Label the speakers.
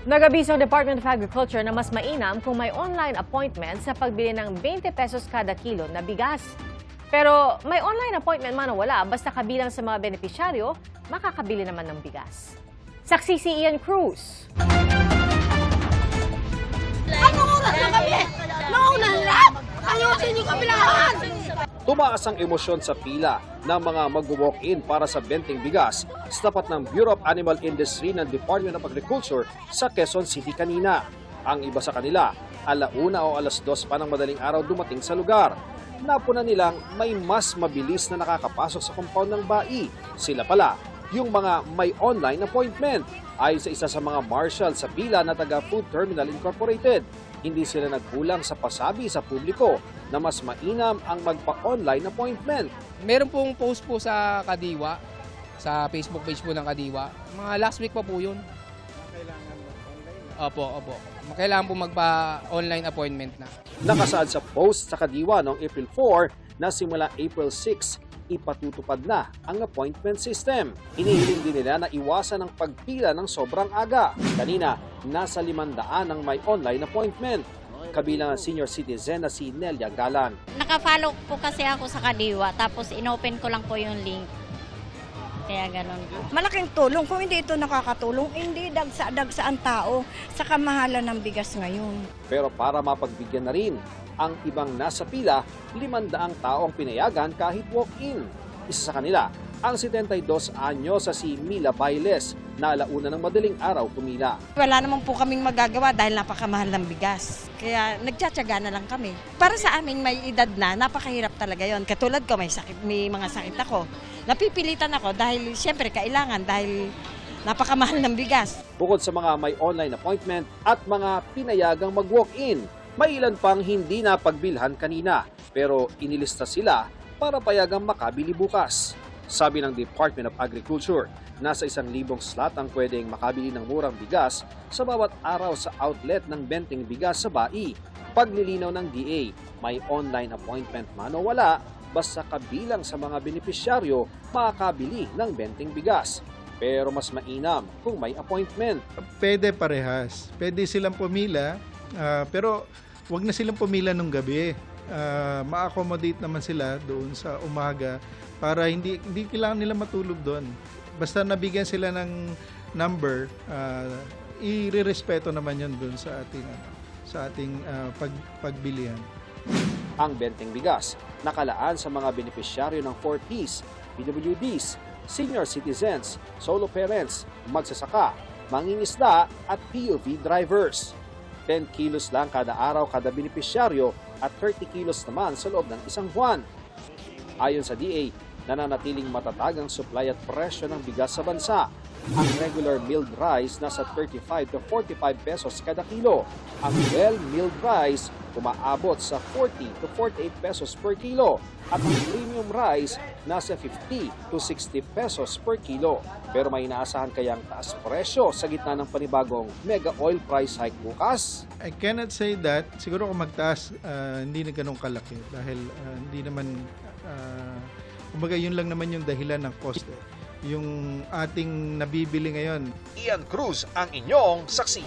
Speaker 1: Nag-abiso ang Department of Agriculture na mas mainam kung may online appointment sa pagbili ng 20 pesos kada kilo na bigas. Pero may online appointment man o wala, basta kabilang sa mga benepisyaryo, makakabili naman ng bigas. Saksi si Ian Cruz.
Speaker 2: Anong oras na kami? Nauna lahat! Ayusin niyo kami lahat!
Speaker 3: Tumaas ang emosyon sa pila ng mga mag-walk-in para sa benteng bigas sa tapat ng Bureau of Animal Industry ng Department of Agriculture sa Quezon City kanina. Ang iba sa kanila, 1:00 o 2:00 pa ng madaling araw dumating sa lugar. Napuna nilang may mas mabilis na nakakapasok sa compound ng bai. Sila pala, yung mga may online appointment. Ayon sa isa sa mga marshal sa pila na taga Food Terminal Incorporated, hindi sila nagkulang sa pasabi sa publiko na mas mainam ang magpa-online appointment.
Speaker 4: Meron pong post po sa Kadiwa, sa Facebook page po ng Kadiwa. Mga last week pa po yun. Kailangan mag-online? Opo. Kailangan po magpa-online appointment na.
Speaker 3: Nakasaad sa post sa Kadiwa noong April 4 na simula April 6, ipatutupad na ang appointment system. Inihiling din nila na iwasan ang pagpila ng sobrang aga. Kanina, nasa 500 ang may online appointment. Kabilang ang senior citizen na si Nelia Galan.
Speaker 5: Naka-follow po kasi ako sa Kadiwa, tapos inopen ko lang po yung link. Kaya ganun po.
Speaker 2: Malaking tulong. Kung hindi ito nakakatulong, hindi dagsa ang tao sa kamahalan ng bigas ngayon.
Speaker 3: Pero para mapagbigyan na rin ang ibang nasa pila, 500 tao ang pinayagan kahit walk-in. Isa sa kanila, ang 72 anyo sa si Mila Bailes na 1:00 ng madaling araw pumila.
Speaker 6: Wala naman po kaming magagawa dahil napakamahal ng bigas. Kaya nagtsatsaga na lang kami. Para sa aming may edad na, napakahirap talaga yon. Katulad ko, may mga sakit ako. Napipilitan ako dahil siyempre kailangan dahil napakamahal ng bigas.
Speaker 3: Bukod sa mga may online appointment at mga pinayagang mag-walk-in, may ilan pang hindi na pagbilhan kanina pero inilista sila para payagang makabili bukas. Sabi ng Department of Agriculture, nasa 1,000 slot ang pwedeng makabili ng murang bigas sa bawat araw sa outlet ng benteng bigas sa bai. Paglilinaw ng DA, may online appointment man o wala, basta kabilang sa mga benepisyaryo makakabili ng benteng bigas. Pero mas mainam kung may appointment.
Speaker 7: Pwede parehas. Pwede silang pumila, pero wag na silang pumila nung gabi. Ma-accommodate naman sila doon sa umaga para hindi kailangan nila matulog doon. Basta nabigyan sila ng number, irerespeto naman yun doon sa ating pagbilihan.
Speaker 3: Ang benteng bigas nakalaan sa mga benepisyaryo ng 4Ps, PWDs, senior citizens, solo parents, magsasaka, mangingisda at PUV drivers. 10 kilos lang kada araw kada benepisyaryo at 30 kilos naman sa loob ng isang buwan. Ayon sa DA, nananatiling matatag ang supply at presyo ng bigas sa bansa. Ang regular milled rice nasa 35 to 45 pesos kada kilo. Ang well-milled rice umaabot sa 40 to 48 pesos per kilo. At ang premium rice nasa 50 to 60 pesos per kilo. Pero may inaasahan kayang taas presyo sa gitna ng panibagong mega oil price hike bukas?
Speaker 7: I cannot say that. Siguro kung magtaas, hindi na ganun kalaki dahil hindi naman, kumbaga yun lang naman yung dahilan ng cost. Yung ating nabibili ngayon.
Speaker 3: Ian Cruz ang inyong saksi.